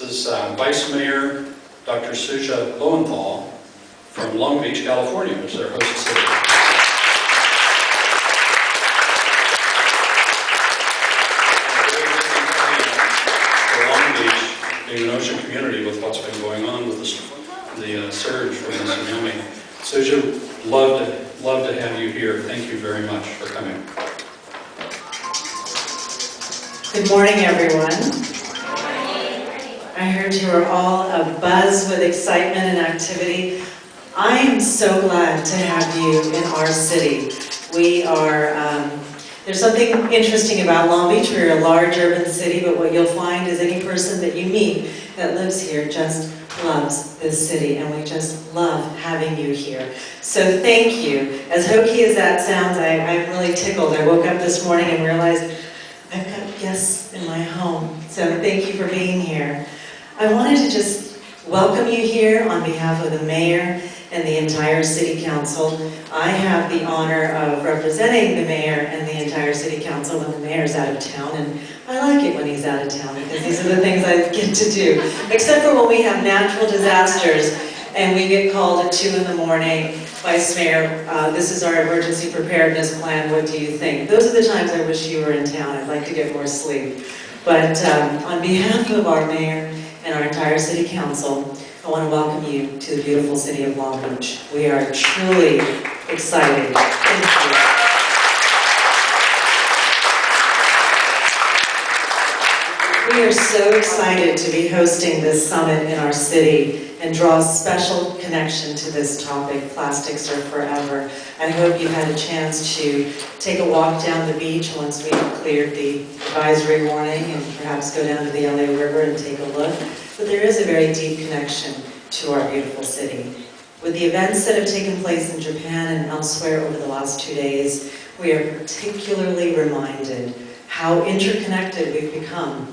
This is Vice Mayor Dr. SujaLowenthal from Long Beach, California, which is our host city. For Long Beach, being an ocean community with what's been going on with the surge from the tsunami. Suja, love to have you here. Thank you very much for coming. Good morning, everyone. I heard you were all abuzz with excitement and activity. I am so glad to have you in our city. We are, there's something interesting about Long Beach. We're a large urban city, but what you'll find is any person that you meet that lives here just loves this city, and we just love having you here. So thank you. As hokey as that sounds, I'm really tickled. I woke up this morning and realized I've got guests in my home. So thank you for being here. I wanted to just welcome you here on behalf of the mayor and the entire city council. I have the honor of representing the mayor and the entire city council when the mayor's out of town, and I like it when he's out of town because these are the things I get to do. Except for when we have natural disasters and we get called at 2 in the morning, Vice Mayor, this is our emergency preparedness plan, what do you think? Those are the times I wish you were in town. I'd like to get more sleep. But on behalf of our mayor and our entire city council, I want to welcome you to the beautiful city of Long Beach. We are truly excited. Thank you. We are so excited to be hosting this summit in our city and draw a special connection to this topic, plastics are forever. I hope you've had a chance to take a walk down the beach once we've cleared the advisory warning and perhaps go down to the LA River and take a look. But there is a very deep connection to our beautiful city. With the events that have taken place in Japan and elsewhere over the last 2 days, we are particularly reminded how interconnected we've become.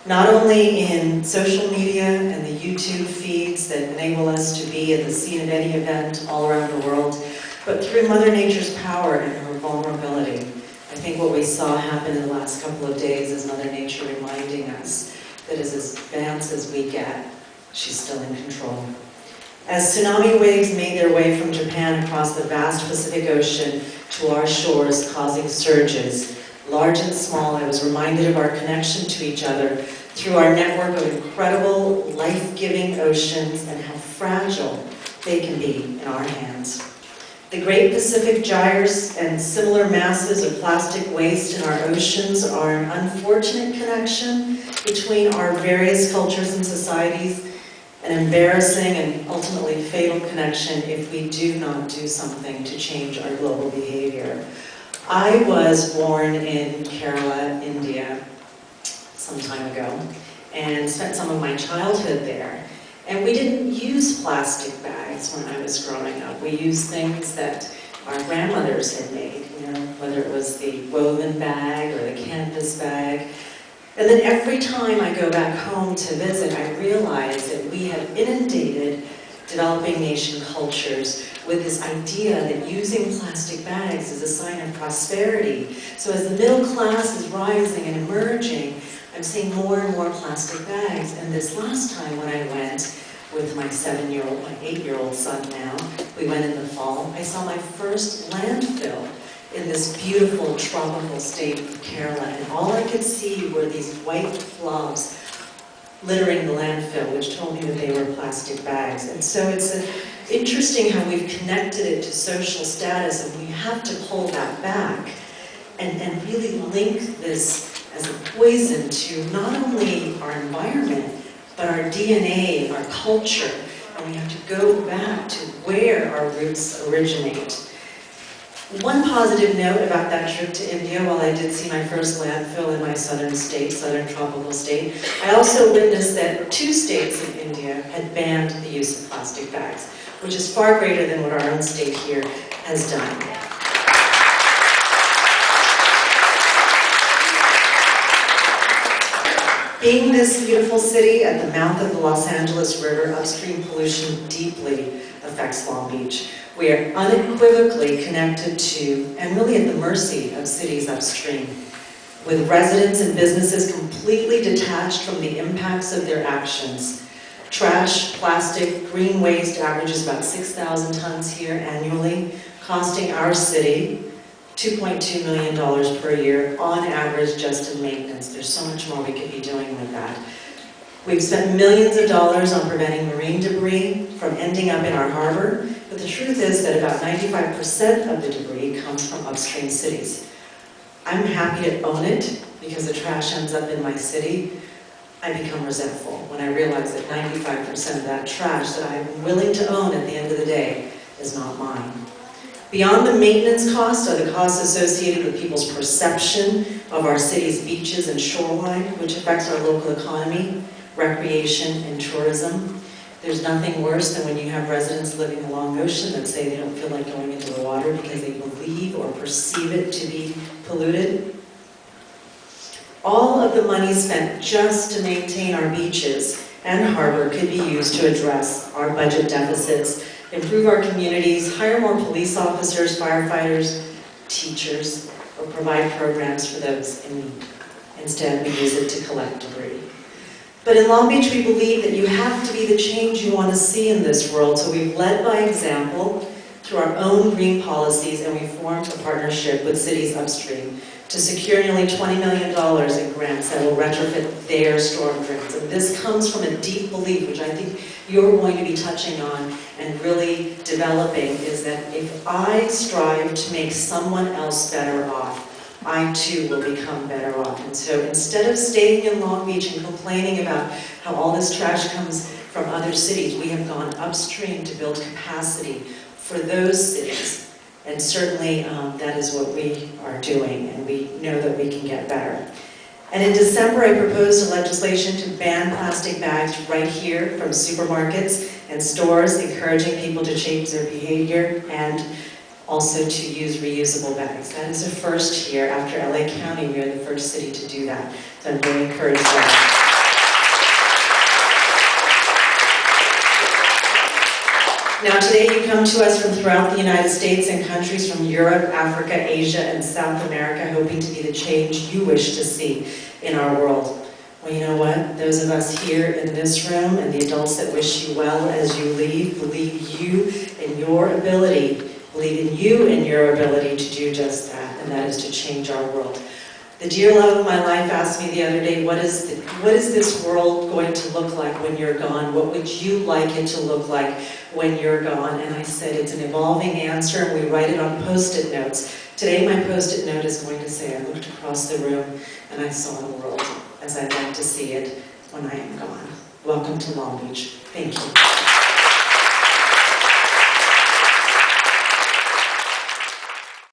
Not only in social media and the YouTube feeds that enable us to be at the scene of any event all around the world, but through Mother Nature's power and her vulnerability. I think what we saw happen in the last couple of days is Mother Nature reminding us that as advanced as we get, she's still in control. As tsunami waves made their way from Japan across the vast Pacific Ocean to our shores, causing surges, large and small, I was reminded of our connection to each other through our network of incredible, life-giving oceans and how fragile they can be in our hands. The Great Pacific Gyres and similar masses of plastic waste in our oceans are an unfortunate connection between our various cultures and societies, an embarrassing and ultimately fatal connection if we do not do something to change our global behavior. I was born in Kerala, India, some time ago, and spent some of my childhood there. And we didn't use plastic bags when I was growing up. We used things that our grandmothers had made, whether it was the woven bag or the canvas bag. And then every time I go back home to visit, I realize that we have inundated developing nation cultures with this idea that using plastic bags is a sign of prosperity. So as the middle class is rising and emerging, I'm seeing more and more plastic bags. And this last time when I went with my 8-year-old son now, we went in the fall, I saw my first landfill in this beautiful tropical state of Kerala. And all I could see were these white blobs littering the landfill, which told me that they were plastic bags. And so it's interesting how we've connected it to social status, and we have to pull that back and really link this as a poison to not only our environment, but our DNA, our culture, and we have to go back to where our roots originate. One positive note about that trip to India, while I did see my first landfill in my southern tropical state, I also witnessed that 2 states in India had banned the use of plastic bags, which is far greater than what our own state here has done. Being this beautiful city at the mouth of the Los Angeles River, upstream pollution deeply affects Long Beach. We are unequivocally connected to, and really at the mercy of cities upstream. with residents and businesses completely detached from the impacts of their actions. Trash, plastic, green waste averages about 6,000 tons here annually, costing our city $2.2 million per year on average just in maintenance. There's so much more we could be doing with that. We've spent millions of dollars on preventing marine debris from ending up in our harbor, but the truth is that about 95% of the debris comes from upstream cities. I'm happy to own it because the trash ends up in my city. I become resentful when I realize that 95% of that trash that I'm willing to own at the end of the day is not mine. Beyond the maintenance cost are the costs associated with people's perception of our city's beaches and shoreline, which affects our local economy, recreation, and tourism. There's nothing worse than when you have residents living along the ocean that say they don't feel like going into the water because they believe or perceive it to be polluted. All of the money spent just to maintain our beaches and harbor could be used to address our budget deficits, improve our communities, hire more police officers, firefighters, teachers, or provide programs for those in need. Instead, we use it to collect debris. But in Long Beach, we believe that you have to be the change you want to see in this world, so we've led by example through our own green policies, and we formed a partnership with cities upstream to secure nearly $20 million in grants that will retrofit their storm drains. And this comes from a deep belief, which I think you're going to be touching on and really developing, is that if I strive to make someone else better off, I too will become better off. And so instead of staying in Long Beach and complaining about how all this trash comes from other cities, we have gone upstream to build capacity for those cities. And certainly that is what we are doing, and we know that we can get better. And in December, I proposed a legislation to ban plastic bags right here from supermarkets and stores, encouraging people to change their behavior and also to use reusable bags. That is a first here. After LA County, we are the first city to do that. So I'm very encouraged by that. Now today you come to us from throughout the United States and countries from Europe, Africa, Asia, and South America, hoping to be the change you wish to see in our world. Well, you know what? Those of us here in this room and the adults that wish you well as you leave, believe in you and your ability to do just that, and that is to change our world. The dear love of my life asked me the other day, what is this world going to look like when you're gone? What would you like it to look like when you're gone? And I said, it's an evolving answer, and we write it on Post-it notes. Today my Post-it note is going to say, I looked across the room and I saw the world as I'd like to see it when I am gone. Welcome to Long Beach. Thank you.